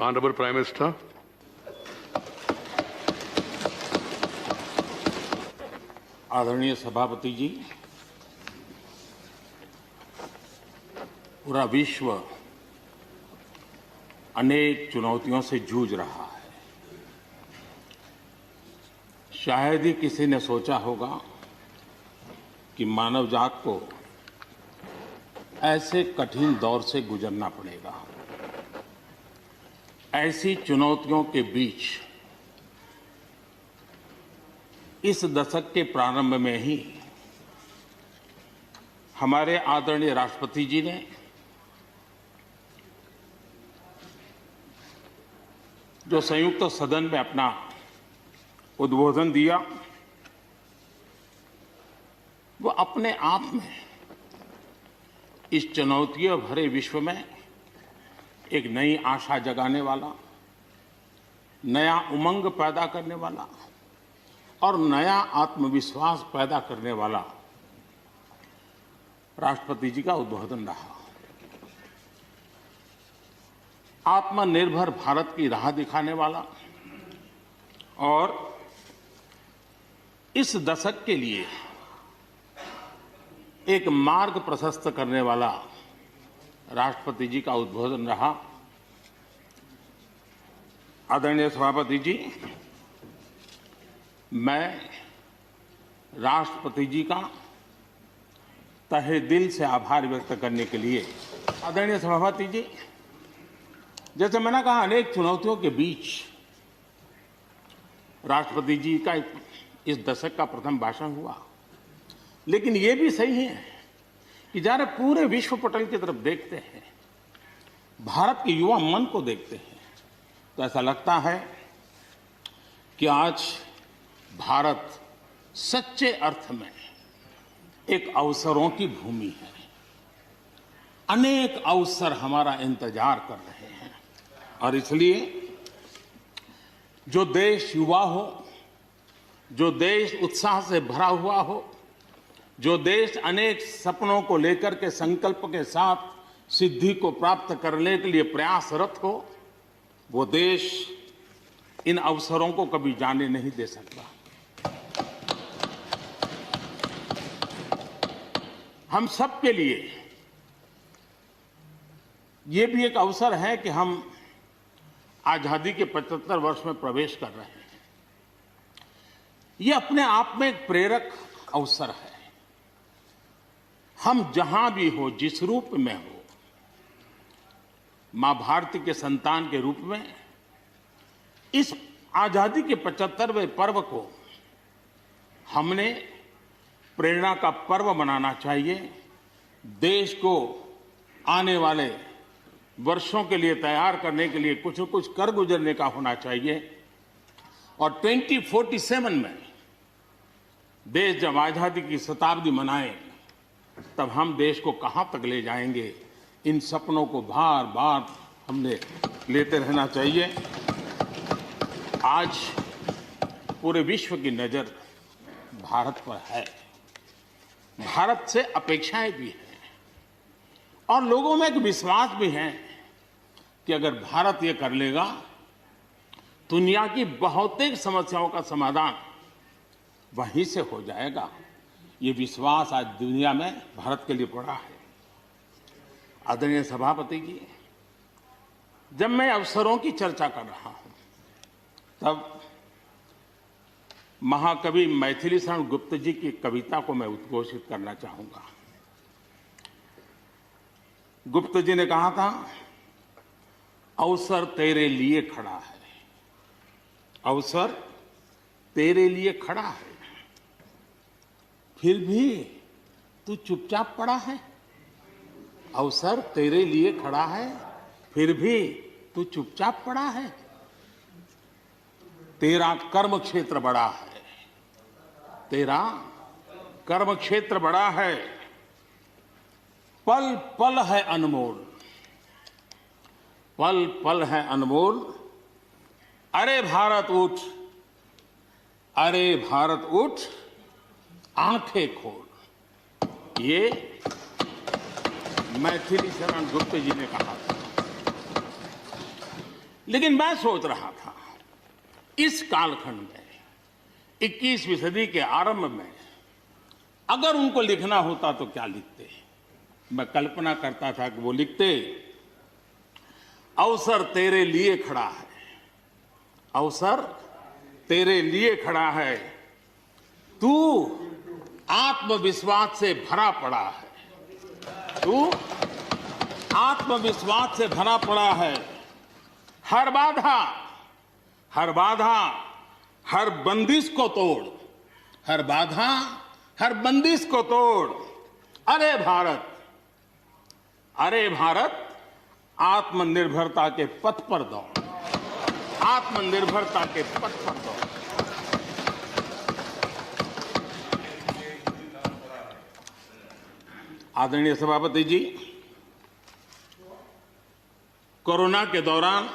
Honorable Prime Minister. आदरणीय सभापति जी, पूरा विश्व अनेक चुनौतियों से जूझ रहा है। शायद ही किसी ने सोचा होगा कि मानव जात को ऐसे कठिन दौर से गुजरना पड़ेगा। ऐसी चुनौतियों के बीच इस दशक के प्रारंभ में ही हमारे आदरणीय राष्ट्रपति जी ने जो संयुक्त सदन में अपना उद्बोधन दिया, वो अपने आप में इस चुनौतियों भरे विश्व में एक नई आशा जगाने वाला, नया उमंग पैदा करने वाला और नया आत्मविश्वास पैदा करने वाला राष्ट्रपति जी का उद्बोधन रहा। आत्मनिर्भर भारत की राह दिखाने वाला और इस दशक के लिए एक मार्ग प्रशस्त करने वाला राष्ट्रपति जी का उद्बोधन रहा। आदरणीय सभापति जी, मैं राष्ट्रपति जी का तहे दिल से आभार व्यक्त करने के लिए, आदरणीय सभापति जी, जैसे मैंने कहा, अनेक चुनौतियों के बीच राष्ट्रपति जी का इस दशक का प्रथम भाषण हुआ। लेकिन ये भी सही है कि जरा पूरे विश्व पटल की तरफ देखते हैं, भारत के युवा मन को देखते हैं, तो ऐसा लगता है कि आज भारत सच्चे अर्थ में एक अवसरों की भूमि है। अनेक अवसर हमारा इंतजार कर रहे हैं और इसलिए जो देश युवा हो, जो देश उत्साह से भरा हुआ हो, जो देश अनेक सपनों को लेकर के संकल्प के साथ सिद्धि को प्राप्त करने के लिए प्रयासरत हो, वो देश इन अवसरों को कभी जाने नहीं दे सकता। हम सब के लिए ये भी एक अवसर है कि हम आजादी के 75 वर्ष में प्रवेश कर रहे हैं। ये अपने आप में एक प्रेरक अवसर है। हम जहां भी हो, जिस रूप में हो, मां भारती के संतान के रूप में इस आजादी के 75वें पर्व को हमने प्रेरणा का पर्व बनाना चाहिए। देश को आने वाले वर्षों के लिए तैयार करने के लिए कुछ न कुछ कर गुजरने का होना चाहिए और 2047 में देश जब आजादी की शताब्दी मनाए, तब हम देश को कहां तक ले जाएंगे, इन सपनों को बार बार हमने लेते रहना चाहिए। आज पूरे विश्व की नजर भारत पर है। भारत से अपेक्षाएं भी हैं और लोगों में एक विश्वास भी है कि अगर भारत ये कर लेगा, दुनिया की बहुतेक समस्याओं का समाधान वहीं से हो जाएगा। ये विश्वास आज दुनिया में भारत के लिए पड़ा है। आदरणीय सभापति जी, जब मैं अवसरों की चर्चा कर रहा हूं, तब महाकवि मैथिली शरण गुप्त जी की कविता को मैं उद्घोषित करना चाहूंगा। गुप्त जी ने कहा था, अवसर तेरे लिए खड़ा है, अवसर तेरे लिए खड़ा है, फिर भी तू चुपचाप पड़ा है। अवसर तेरे लिए खड़ा है, फिर भी तू चुपचाप पड़ा है। तेरा कर्म क्षेत्र बड़ा है, तेरा कर्म क्षेत्र बड़ा है, पल पल है अनमोल, पल पल है अनमोल। अरे भारत उठ, अरे भारत उठ, आंखें खोल। ये मैथिली शरण गुप्त जी ने कहा था। लेकिन मैं सोच रहा था इस कालखंड में 21वीं सदी के आरंभ में अगर उनको लिखना होता तो क्या लिखते। मैं कल्पना करता था कि वो लिखते, अवसर तेरे लिए खड़ा है, अवसर तेरे लिए खड़ा है, तू आत्मविश्वास से भरा पड़ा है, तू आत्मविश्वास से भरा पड़ा है। हर बाधा, हर बाधा, हर बंदिश को तोड़, हर बाधा, हर बंदिश को तोड़। अरे भारत, अरे भारत, आत्मनिर्भरता के पथ पर दौड़, आत्मनिर्भरता के पथ पर दौड़। आदरणीय सभापति जी, कोरोना के दौरान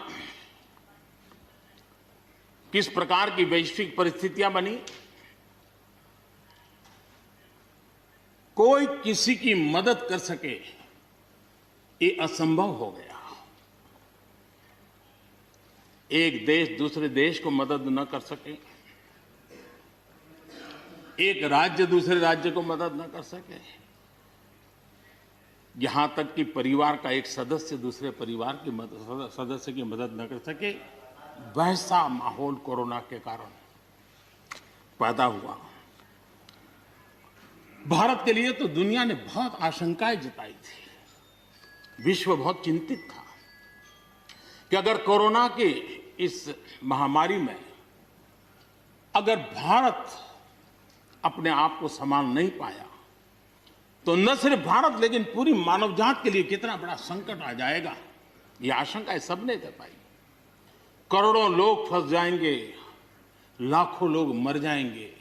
किस प्रकार की वैश्विक परिस्थितियां बनी, कोई किसी की मदद कर सके ये असंभव हो गया। एक देश दूसरे देश को मदद न कर सके, एक राज्य दूसरे राज्य को मदद न कर सके, यहां तक कि परिवार का एक सदस्य दूसरे परिवार की सदस्य की मदद न कर सके, वैसा माहौल कोरोना के कारण पैदा हुआ। भारत के लिए तो दुनिया ने बहुत आशंकाएं जताई थी, विश्व बहुत चिंतित था कि अगर कोरोना की इस महामारी में अगर भारत अपने आप को संभाल नहीं पाया तो न सिर्फ भारत लेकिन पूरी मानव जात के लिए कितना बड़ा संकट आ जाएगा, ये आशंकाएं सबने जताई। करोड़ों लोग फंस जाएंगे, लाखों लोग मर जाएंगे।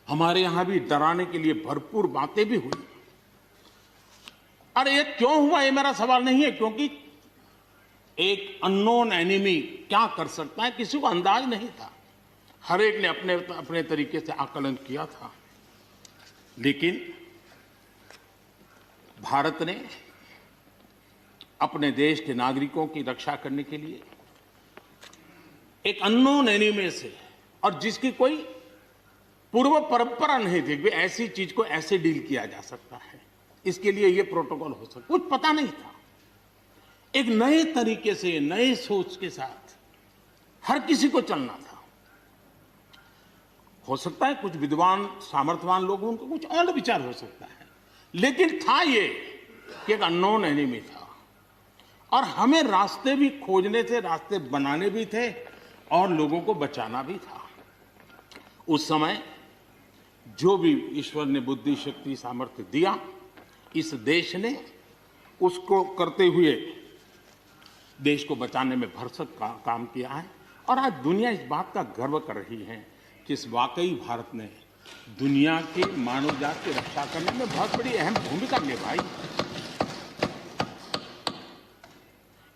हमारे यहां भी डराने के लिए भरपूर बातें भी हुई। अरे ये क्यों हुआ, ये मेरा सवाल नहीं है, क्योंकि एक अननोन एनिमी क्या कर सकता है किसी को अंदाज नहीं था। हर एक ने अपने अपने तरीके से आकलन किया था, लेकिन भारत ने अपने देश के नागरिकों की रक्षा करने के लिए एक अननोन एनिमी से, और जिसकी कोई पूर्व परंपरा नहीं थी कि ऐसी चीज को ऐसे डील किया जा सकता है, इसके लिए ये प्रोटोकॉल हो सकता, कुछ पता नहीं था। एक नए तरीके से, नए सोच के साथ हर किसी को चलना था। हो सकता है कुछ विद्वान सामर्थ्यवान लोग, उनको कुछ और विचार हो सकता है, लेकिन था ये कि एक अननोन एनिमी था और हमें रास्ते भी खोजने थे, रास्ते बनाने भी थे और लोगों को बचाना भी था। उस समय जो भी ईश्वर ने बुद्धि, शक्ति, सामर्थ्य दिया, इस देश ने उसको करते हुए देश को बचाने में भरसक काम किया है। और आज दुनिया इस बात का गर्व कर रही है कि इस वाकई भारत ने दुनिया की मानव जात की रक्षा करने में बहुत बड़ी अहम भूमिका निभाई।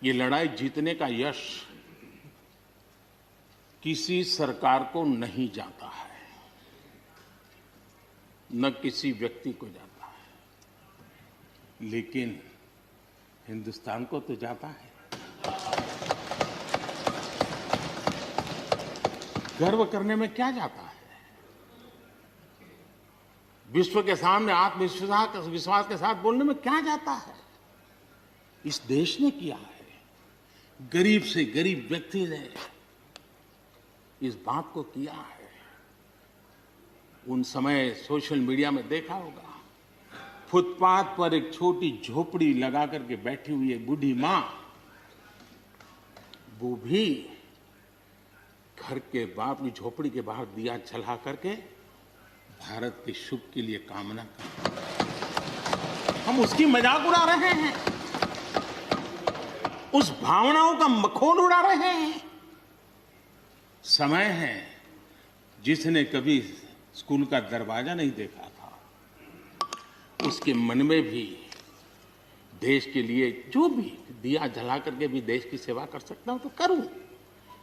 ये लड़ाई जीतने का यश किसी सरकार को नहीं जाता है, न किसी व्यक्ति को जाता है, लेकिन हिंदुस्तान को तो जाता है। गर्व करने में क्या जाता है? विश्व के सामने आत्मविश्वास के साथ बोलने में क्या जाता है? इस देश ने किया है, गरीब से गरीब व्यक्ति ने इस बात को किया है। उन समय सोशल मीडिया में देखा होगा, फुटपाथ पर एक छोटी झोपड़ी लगा करके बैठी हुई एक बूढ़ी मां, वो भी घर के बाप की झोपड़ी के बाहर दिया जला करके भारत के शुभ के लिए कामना करते। हम उसकी मजाक उड़ा रहे हैं, उस भावनाओं का मखौल उड़ा रहे हैं। समय है, जिसने कभी स्कूल का दरवाजा नहीं देखा था, उसके मन में भी देश के लिए जो भी दिया जला करके भी देश की सेवा कर सकता हूं तो करूं,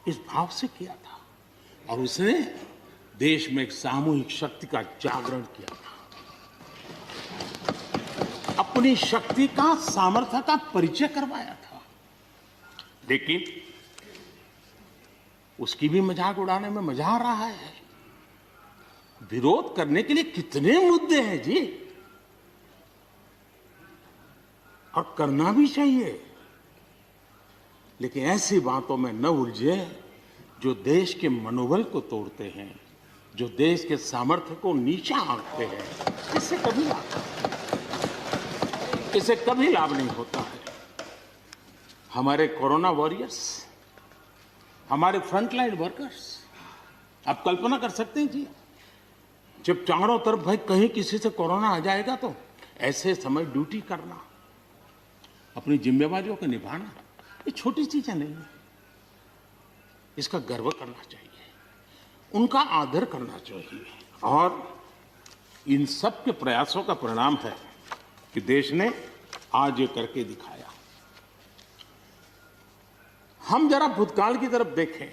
इस भाव से किया था। और उसने देश में एक सामूहिक शक्ति का जागरण किया था, अपनी शक्ति का, सामर्थ्य का परिचय करवाया था। लेकिन उसकी भी मजाक उड़ाने में मजा आ रहा है। विरोध करने के लिए कितने मुद्दे हैं जी, और करना भी चाहिए, लेकिन ऐसी बातों में न उलझे जो देश के मनोबल को तोड़ते हैं, जो देश के सामर्थ्य को नीचा आंकते हैं। इससे कभी लाभ नहीं होता है। हमारे कोरोना वॉरियर्स, हमारे फ्रंटलाइन वर्कर्स, आप कल्पना कर सकते हैं जी, जब चारों तरफ भाई कहीं किसी से कोरोना आ जाएगा तो ऐसे समय ड्यूटी करना, अपनी जिम्मेवारियों को निभाना, ये छोटी चीजें नहीं है। इसका गर्व करना चाहिए, उनका आदर करना चाहिए, और इन सब के प्रयासों का परिणाम है कि देश ने आज ये करके दिखाया। हम जरा भूतकाल की तरफ देखें,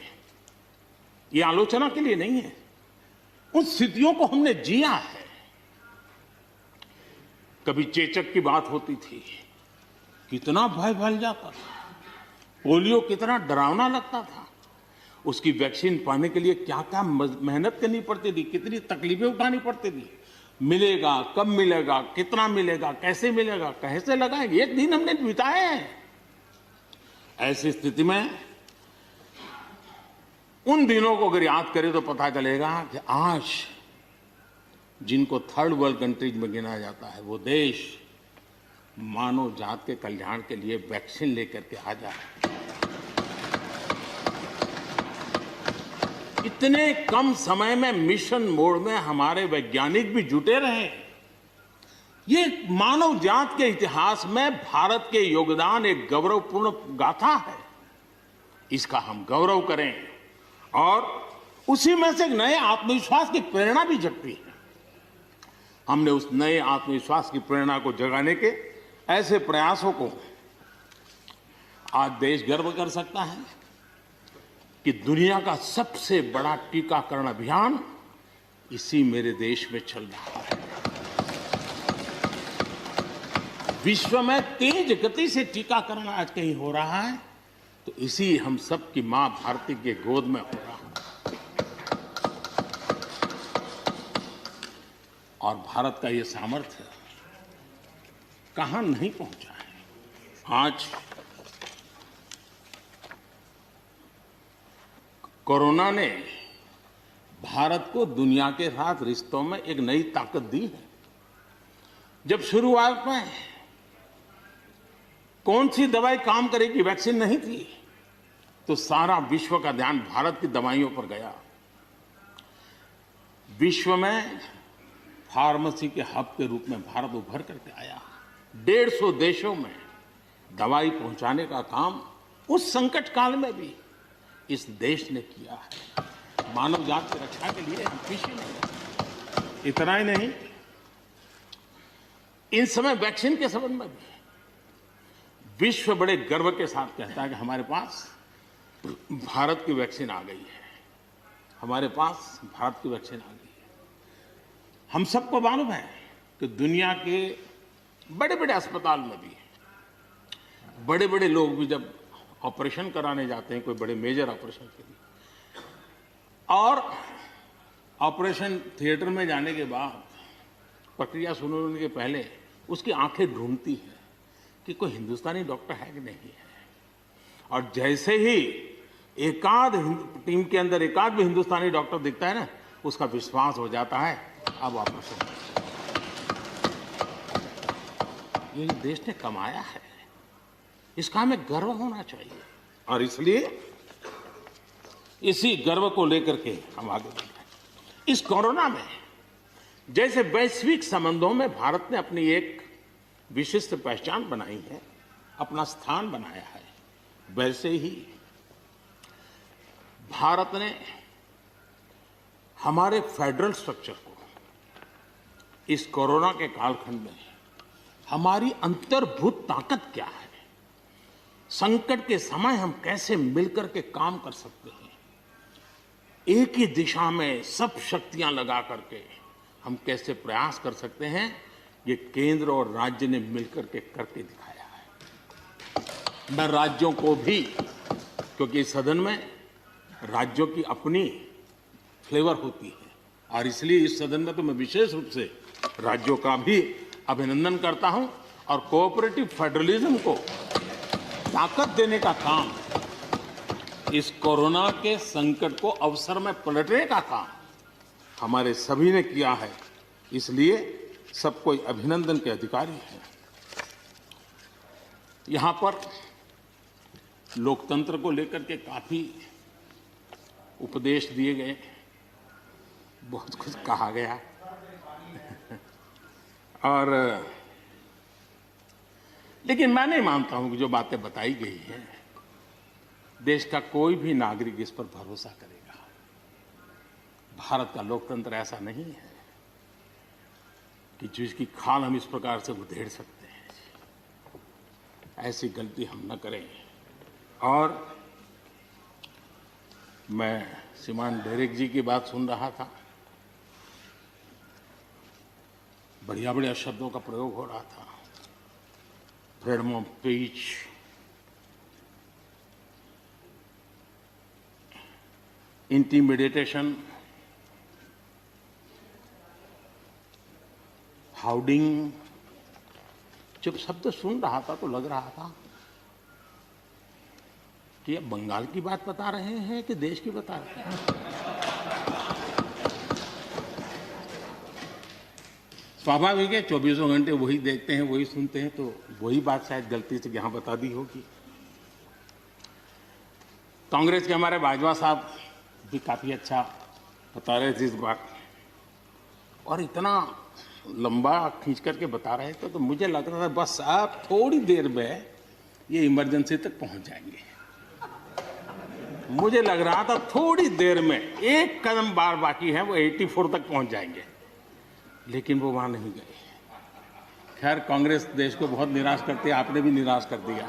ये आलोचना के लिए नहीं है, उन स्थितियों को हमने जिया है। कभी चेचक की बात होती थी, कितना भय फैल जाता था, पोलियो कितना डरावना लगता था, उसकी वैक्सीन पाने के लिए क्या क्या मेहनत करनी पड़ती थी, कितनी तकलीफें उठानी पड़ती थी, मिलेगा कब मिलेगा, कितना मिलेगा, कैसे मिलेगा, कैसे लगाएंगे, एक दिन हमने बिताए हैं। ऐसी स्थिति में उन दिनों को अगर याद करें तो पता चलेगा कि आज जिनको थर्ड वर्ल्ड कंट्रीज में गिना जाता है, वो देश मानव जात के कल्याण के लिए वैक्सीन लेकर के आ जाए। इतने कम समय में मिशन मोड में हमारे वैज्ञानिक भी जुटे रहे। ये मानव जात के इतिहास में भारत के योगदान एक गौरवपूर्ण गाथा है। इसका हम गौरव करें और उसी में से एक नए आत्मविश्वास की प्रेरणा भी जगती है। हमने उस नए आत्मविश्वास की प्रेरणा को जगाने के ऐसे प्रयासों को आज देश गर्व कर सकता है कि दुनिया का सबसे बड़ा टीकाकरण अभियान इसी मेरे देश में चल रहा है। विश्व में तेज गति से टीकाकरण आज कहीं हो रहा है तो इसी हम सब की मां भारती के गोद में हो रहा है। और भारत का ये सामर्थ्य कहां नहीं पहुंचा है। आज कोरोना ने भारत को दुनिया के साथ रिश्तों में एक नई ताकत दी है। जब शुरुआत में कौन सी दवाई काम करेगी, वैक्सीन नहीं थी, तो सारा विश्व का ध्यान भारत की दवाइयों पर गया। विश्व में फार्मेसी के हब के रूप में भारत उभर करके आया। 150 देशों में दवाई पहुंचाने का काम उस संकट काल में भी इस देश ने किया है। मानव जात की रक्षा के लिए हम पीछे नहीं। इतना ही नहीं, इन समय वैक्सीन के संबंध में भी विश्व बड़े गर्व के साथ कहता है कि हमारे पास भारत की वैक्सीन आ गई है, हमारे पास भारत की वैक्सीन आ गई है। हम सबको मालूम है कि दुनिया के बड़े बड़े अस्पताल में भी बड़े बड़े लोग भी जब ऑपरेशन कराने जाते हैं, कोई बड़े मेजर ऑपरेशन के लिए, और ऑपरेशन थिएटर में जाने के बाद प्रक्रिया शुरू होने के पहले उसकी आंखें ढूंढती हैं कि कोई हिंदुस्तानी डॉक्टर है कि नहीं है। और जैसे ही एकाध टीम के अंदर एकाध भी हिंदुस्तानी डॉक्टर दिखता है ना, उसका विश्वास हो जाता है अब ऑपरेशन। ये देश ने कमाया है, इसका हमें गर्व होना चाहिए। और इसलिए इसी गर्व को लेकर के हम आगे बढ़ रहे हैं। इस कोरोना में जैसे वैश्विक संबंधों में भारत ने अपनी एक विशिष्ट पहचान बनाई है, अपना स्थान बनाया है, वैसे ही भारत ने हमारे फेडरल स्ट्रक्चर को इस कोरोना के कालखंड में हमारी अंतर्भूत ताकत क्या है, संकट के समय हम कैसे मिलकर के काम कर सकते हैं, एक ही दिशा में सब शक्तियां लगा करके हम कैसे प्रयास कर सकते हैं, ये केंद्र और राज्य ने मिलकर के करके दिखाया है। मैं राज्यों को भी, क्योंकि इस सदन में राज्यों की अपनी फ्लेवर होती है और इसलिए इस सदन में तो मैं विशेष रूप से राज्यों का भी अभिनंदन करता हूं और कोऑपरेटिव फेडरलिज्म को ताकत देने का काम, इस कोरोना के संकट को अवसर में पलटने का काम हमारे सभी ने किया है। इसलिए सब कोई अभिनंदन के अधिकारी हैं। यहां पर लोकतंत्र को लेकर के काफी उपदेश दिए गए, बहुत कुछ कहा गया और लेकिन मैं नहीं मानता हूं कि जो बातें बताई गई हैं देश का कोई भी नागरिक इस पर भरोसा करेगा। भारत का लोकतंत्र ऐसा नहीं है कि जिसकी खाल हम इस प्रकार से उधेड़ सकते हैं। ऐसी गलती हम न करें। और मैं श्रीमान डेरेक जी की बात सुन रहा था, बढ़िया बढ़िया शब्दों का प्रयोग हो रहा था, फ्रीडम ऑफ स्पीच, इंटिमिडेशन, हाउडिंग। जब शब्द सुन रहा था तो लग रहा था कि ये बंगाल की बात बता रहे हैं कि देश की बता रहे हैं। स्वाभाविक है, 24 घंटे वही देखते हैं, वही सुनते हैं, तो वही बात शायद गलती से यहां बता दी होगी। कांग्रेस के हमारे बाजवा साहब भी काफी अच्छा बता रहे थे इस बार, और इतना लंबा खींच करके बता रहे थे तो मुझे लग रहा था बस आप थोड़ी देर में ये इमरजेंसी तक पहुंच जाएंगे। मुझे लग रहा था थोड़ी देर में एक कदम बार बाकी है, वो 84 तक पहुंच जाएंगे, लेकिन वो वहां नहीं गए। खैर, कांग्रेस देश को बहुत निराश करती है, आपने भी निराश कर दिया।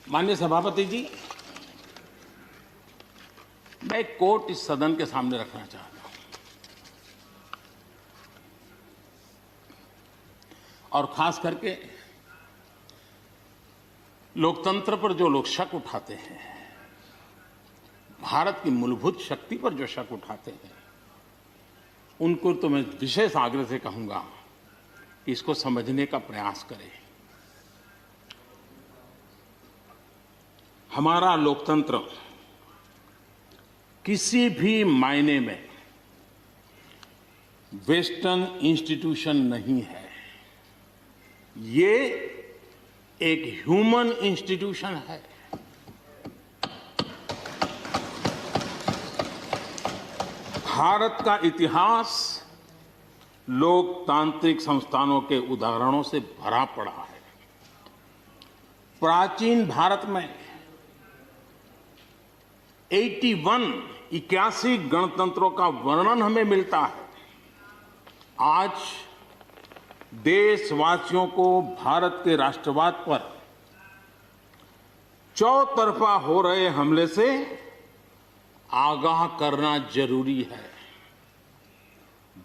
माननीय सभापति जी, मैं एक कोट इस सदन के सामने रखना चाहता हूं और खास करके लोकतंत्र पर जो लोग शक उठाते हैं, भारत की मूलभूत शक्ति पर जो शक उठाते हैं, उनको तो मैं विशेष आग्रह से कहूंगा कि इसको समझने का प्रयास करें। हमारा लोकतंत्र किसी भी मायने में वेस्टर्न इंस्टीट्यूशन नहीं है, ये एक ह्यूमन इंस्टीट्यूशन है। भारत का इतिहास लोकतांत्रिक संस्थानों के उदाहरणों से भरा पड़ा है। प्राचीन भारत में 81 गणतंत्रों का वर्णन हमें मिलता है। आज देशवासियों को भारत के राष्ट्रवाद पर चौतरफा हो रहे हमले से आगाह करना जरूरी है।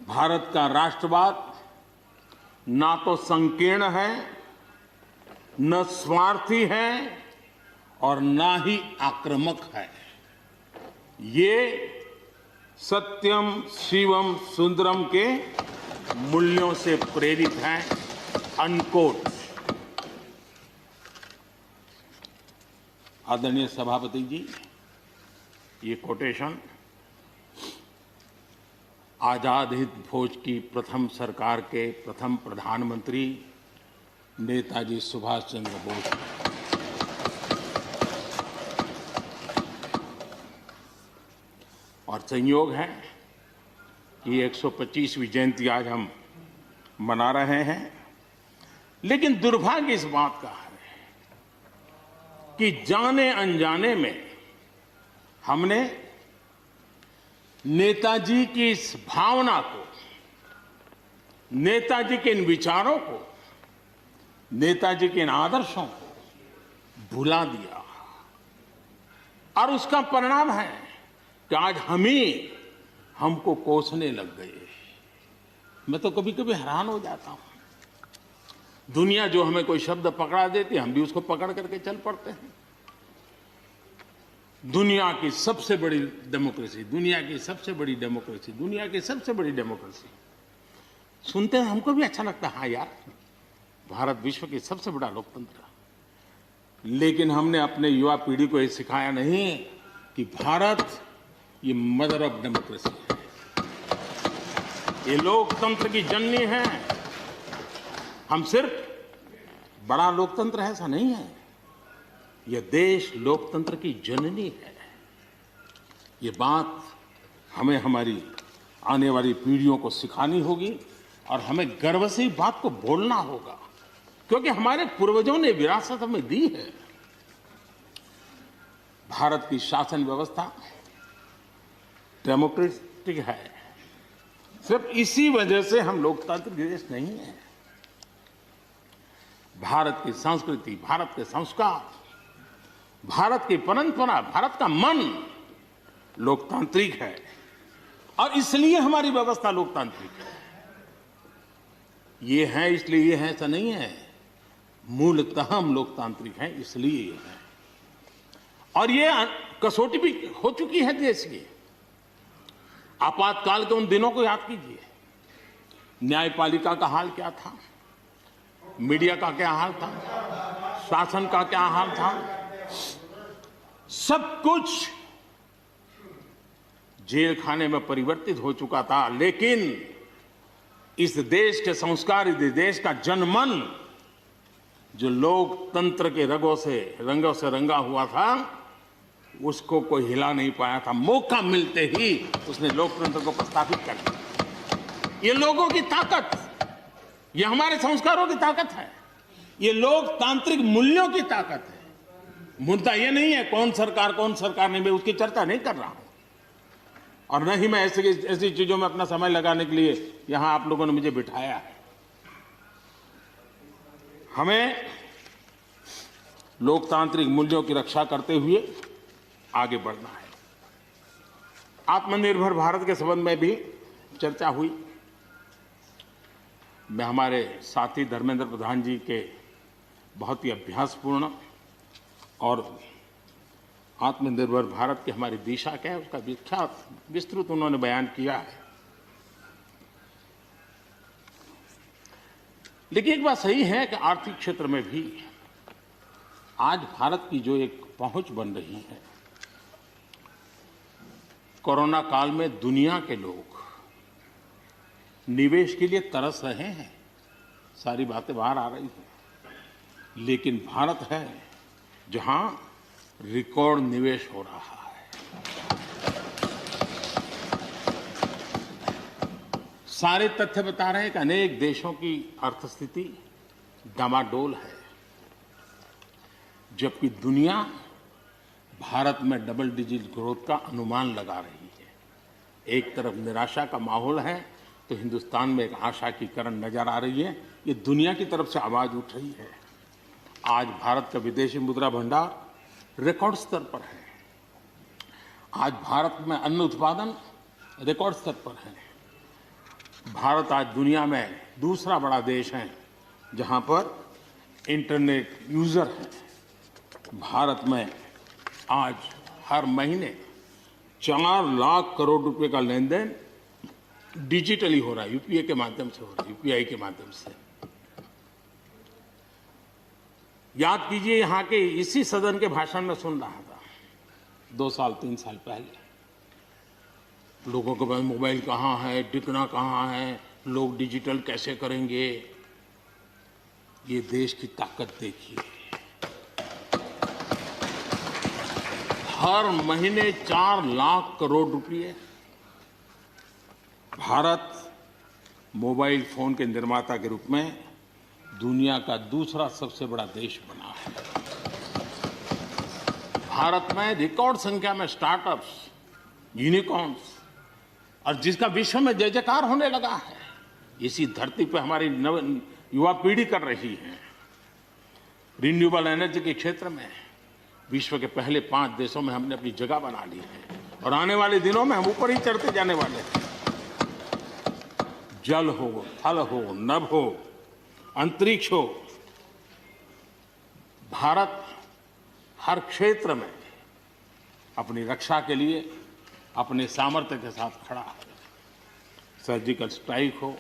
भारत का राष्ट्रवाद ना तो संकीर्ण है, न स्वार्थी है और ना ही आक्रामक है। ये सत्यम शिवम सुंदरम के मूल्यों से प्रेरित है। अनकोट। आदरणीय सभापति जी, ये कोटेशन आजाद हिंद फौज की प्रथम सरकार के प्रथम प्रधानमंत्री नेताजी सुभाष चंद्र बोस। और संयोग है कि 125वीं जयंती आज हम मना रहे हैं, लेकिन दुर्भाग्य इस बात का है कि जाने अनजाने में हमने नेताजी की इस भावना को, नेताजी के इन विचारों को, नेताजी के इन आदर्शों को भुला दिया। और उसका परिणाम है कि आज हम ही हमको कोसने लग गए। मैं तो कभी कभी हैरान हो जाता हूं। दुनिया जो हमें कोई शब्द पकड़ा देती है, हम भी उसको पकड़ करके चल पड़ते हैं। दुनिया की सबसे बड़ी डेमोक्रेसी, दुनिया की सबसे बड़ी डेमोक्रेसी, दुनिया की सबसे बड़ी डेमोक्रेसी सुनते हैं, हमको भी अच्छा लगता है। हाँ यार, भारत विश्व की सबसे बड़ा लोकतंत्र। लेकिन हमने अपने युवा पीढ़ी को ये सिखाया नहीं कि भारत ये मदर ऑफ डेमोक्रेसी है, ये लोकतंत्र की जननी है। हम सिर्फ बड़ा लोकतंत्र है ऐसा नहीं है, यह देश लोकतंत्र की जननी है। ये बात हमें हमारी आने वाली पीढ़ियों को सिखानी होगी और हमें गर्व से इस बात को बोलना होगा, क्योंकि हमारे पूर्वजों ने विरासत हमें दी है। भारत की शासन व्यवस्था डेमोक्रेटिक है। सिर्फ इसी वजह से हम लोकतांत्रिक देश नहीं है। भारत की संस्कृति, भारत के संस्कार, भारत की परंपरा, भारत का मन लोकतांत्रिक है और इसलिए हमारी व्यवस्था लोकतांत्रिक है। ये है इसलिए ये है ऐसा नहीं है, मूलतः हम लोकतांत्रिक हैं इसलिए ये है। और ये कसौटी भी हो चुकी है देश की। आपातकाल के उन दिनों को याद कीजिए, न्यायपालिका का हाल क्या था, मीडिया का क्या हाल था, शासन का क्या हाल था। सब कुछ जेल खाने में परिवर्तित हो चुका था, लेकिन इस देश के संस्कार, इस देश का जनमन जो लोकतंत्र के रंगों से रंगा हुआ था, उसको कोई हिला नहीं पाया था। मौका मिलते ही उसने लोकतंत्र को प्रस्थापित कर दिया। ये लोगों की ताकत, ये हमारे संस्कारों की ताकत है, ये लोकतांत्रिक मूल्यों की ताकत है। मुद्दा ये नहीं है कौन सरकार नहीं, मैं उसकी चर्चा नहीं कर रहा हूं और न ही मैं ऐसी चीजों में अपना समय लगाने के लिए यहां आप लोगों ने मुझे बिठाया है। हमें लोकतांत्रिक मूल्यों की रक्षा करते हुए आगे बढ़ना है। आत्मनिर्भर भारत के संबंध में भी चर्चा हुई। मैं हमारे साथी धर्मेंद्र प्रधान जी के बहुत ही अभ्यासपूर्ण और आत्मनिर्भर भारत की हमारी दिशा क्या है उसका विख्यात विस्तृत उन्होंने बयान किया है। लेकिन एक बात सही है कि आर्थिक क्षेत्र में भी आज भारत की जो एक पहुंच बन रही है, कोरोना काल में दुनिया के लोग निवेश के लिए तरस रहे हैं, सारी बातें बाहर आ रही हैं, लेकिन भारत है जहां रिकॉर्ड निवेश हो रहा है। सारे तथ्य बता रहे हैं कि अनेक देशों की अर्थस्थिति डामाडोल है, जबकि दुनिया भारत में डबल डिजिट ग्रोथ का अनुमान लगा रही है। एक तरफ निराशा का माहौल है तो हिंदुस्तान में एक आशा की किरण नजर आ रही है। ये दुनिया की तरफ से आवाज उठ रही है। आज भारत का विदेशी मुद्रा भंडार रिकॉर्ड स्तर पर है। आज भारत में अन्न उत्पादन रिकॉर्ड स्तर पर है। भारत आज दुनिया में दूसरा बड़ा देश है जहां पर इंटरनेट यूजर है। भारत में आज हर महीने 4 लाख करोड़ रुपए का लेन देन डिजिटली हो रहा है, यूपीआई के माध्यम से हो रहा है, यूपीआई के माध्यम से। याद कीजिए, यहां के इसी सदन के भाषण में सुन रहा था 2 साल 3 साल पहले, लोगों के पास मोबाइल कहां है, टिकना कहां है, लोग डिजिटल कैसे करेंगे। ये देश की ताकत देखिए, हर महीने 4 लाख करोड़ रुपए भारत मोबाइल फोन के निर्माता के रूप में दुनिया का दूसरा सबसे बड़ा देश बना है। भारत में रिकॉर्ड संख्या में स्टार्टअप्स, यूनिकॉर्न्स और जिसका विश्व में जय जयकार होने लगा है, इसी धरती पर हमारी युवा पीढ़ी कर रही है। रिन्यूएबल एनर्जी के क्षेत्र में विश्व के पहले 5 देशों में हमने अपनी जगह बना ली है और आने वाले दिनों में हम ऊपर ही चढ़ते जाने वाले हैं। जल हो, थल हो, नभ हो, अंतरिक्ष हो, भारत हर क्षेत्र में अपनी रक्षा के लिए अपने सामर्थ्य के साथ खड़ा है। सर्जिकल स्ट्राइक हो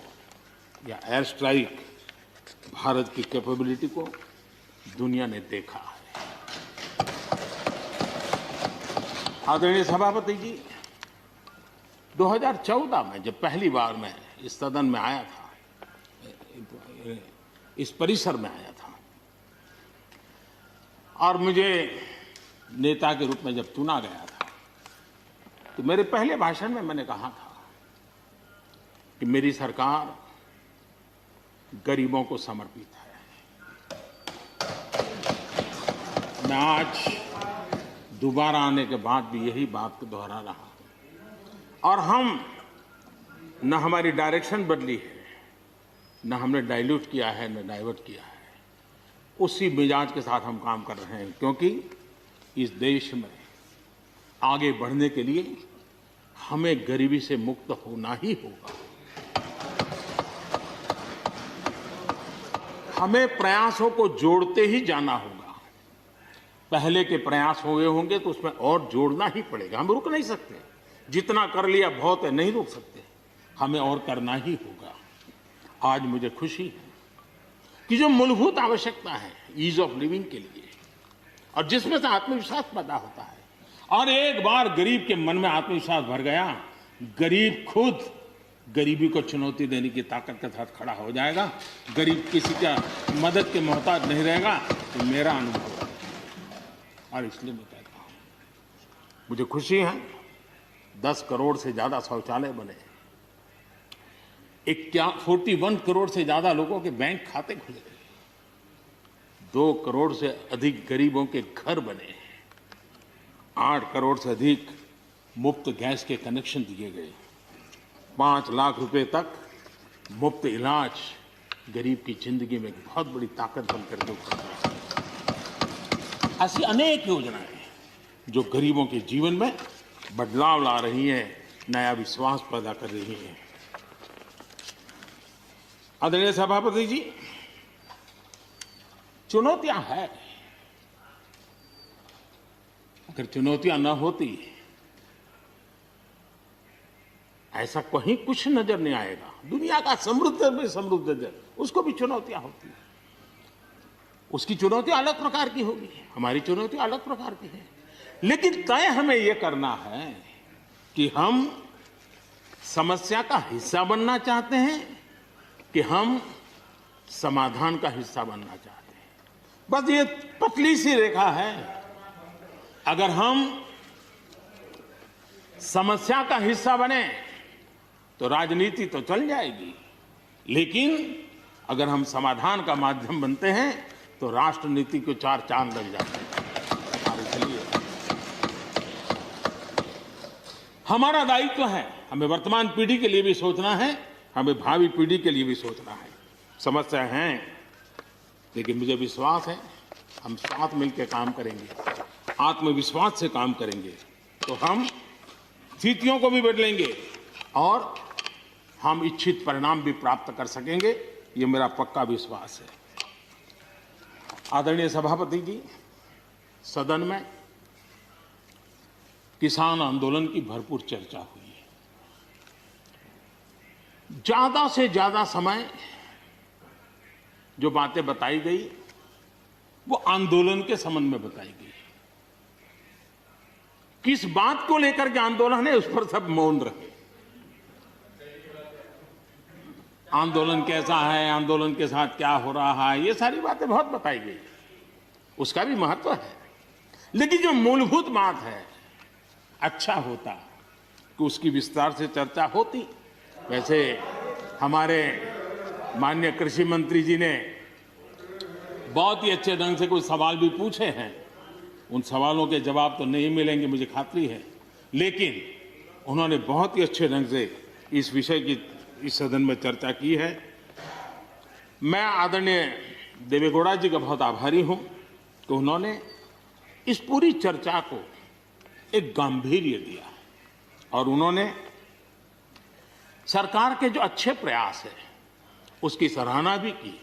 या एयर स्ट्राइक, भारत की कैपेबिलिटी को दुनिया ने देखा है। आदरणीय सभापति जी, 2014 में जब पहली बार मैं इस सदन में आया था, इस परिसर में आया था, और मुझे नेता के रूप में जब चुना गया था, तो मेरे पहले भाषण में मैंने कहा था कि मेरी सरकार गरीबों को समर्पित है। मैं आज दोबारा आने के बाद भी यही बात को दोहरा रहा हूं, और हम न हमारी डायरेक्शन बदली है, न हमने डाइल्यूट किया है, न डाइवर्ट किया है। उसी मिजाज के साथ हम काम कर रहे हैं, क्योंकि इस देश में आगे बढ़ने के लिए हमें गरीबी से मुक्त होना ही होगा। हमें प्रयासों को जोड़ते ही जाना होगा। पहले के प्रयास हुए होंगे तो उसमें और जोड़ना ही पड़ेगा। हम रुक नहीं सकते, जितना कर लिया बहुत है, नहीं रुक सकते, हमें और करना ही होगा। आज मुझे खुशी है कि जो मूलभूत आवश्यकता है ईज ऑफ लिविंग के लिए, और जिसमें से आत्मविश्वास पैदा होता है, और एक बार गरीब के मन में आत्मविश्वास भर गया, गरीब खुद गरीबी को चुनौती देने की ताकत के साथ खड़ा हो जाएगा। गरीब किसी का मदद के मोहताज नहीं रहेगा। तो मेरा अनुभव है, और इसलिए मैं कहता हूं, मुझे खुशी है 10 करोड़ से ज्यादा शौचालय बने, 41 करोड़ से ज्यादा लोगों के बैंक खाते खुले, 2 करोड़ से अधिक गरीबों के घर बने, 8 करोड़ से अधिक मुफ्त गैस के कनेक्शन दिए गए, 5 लाख रुपए तक मुफ्त इलाज गरीब की जिंदगी में एक बहुत बड़ी ताकत बनकर के उभर रही है। ऐसी अनेक योजनाएं जो गरीबों के जीवन में बदलाव ला रही हैं, नया विश्वास पैदा कर रही हैं। आदरणीय सभापति जी, चुनौतियां हैं। अगर चुनौतियां न होती, ऐसा कहीं कुछ नजर नहीं आएगा। दुनिया का समृद्ध में समृद्ध देश, उसको भी चुनौतियां होती हैं। उसकी चुनौतियां अलग प्रकार की होगी, हमारी चुनौतियां अलग प्रकार की है। लेकिन तय हमें यह करना है कि हम समस्या का हिस्सा बनना चाहते हैं कि हम समाधान का हिस्सा बनना चाहते हैं। बस ये पतली सी रेखा है। अगर हम समस्या का हिस्सा बने तो राजनीति तो चल जाएगी, लेकिन अगर हम समाधान का माध्यम बनते हैं तो राष्ट्रनीति को 4 चांद लग जाते हैं। और इसलिए हमारा दायित्व है, हमें वर्तमान पीढ़ी के लिए भी सोचना है, हमें भावी पीढ़ी के लिए भी सोचना है। समस्या है, लेकिन मुझे विश्वास है हम साथ मिलकर काम करेंगे, आत्मविश्वास से काम करेंगे तो हम स्थितियों को भी बदलेंगे और हम इच्छित परिणाम भी प्राप्त कर सकेंगे। ये मेरा पक्का विश्वास है। आदरणीय सभापति जी, सदन में किसान आंदोलन की भरपूर चर्चा हुई है। ज्यादा से ज्यादा समय जो बातें बताई गई वो आंदोलन के संबंध में बताई गई। किस बात को लेकर के आंदोलन है उस पर सब मौन रहे। आंदोलन कैसा है, आंदोलन के साथ क्या हो रहा है, ये सारी बातें बहुत बताई गई, उसका भी महत्व है। लेकिन जो मूलभूत बात है, अच्छा होता कि उसकी विस्तार से चर्चा होती। वैसे हमारे माननीय कृषि मंत्री जी ने बहुत ही अच्छे ढंग से कुछ सवाल भी पूछे हैं। उन सवालों के जवाब तो नहीं मिलेंगे, मुझे खातरी है, लेकिन उन्होंने बहुत ही अच्छे ढंग से इस विषय की इस सदन में चर्चा की है। मैं आदरणीय देवेगौड़ा जी का बहुत आभारी हूं कि उन्होंने इस पूरी चर्चा को एक गांभीर्य दिया और उन्होंने सरकार के जो अच्छे प्रयास है उसकी सराहना भी की।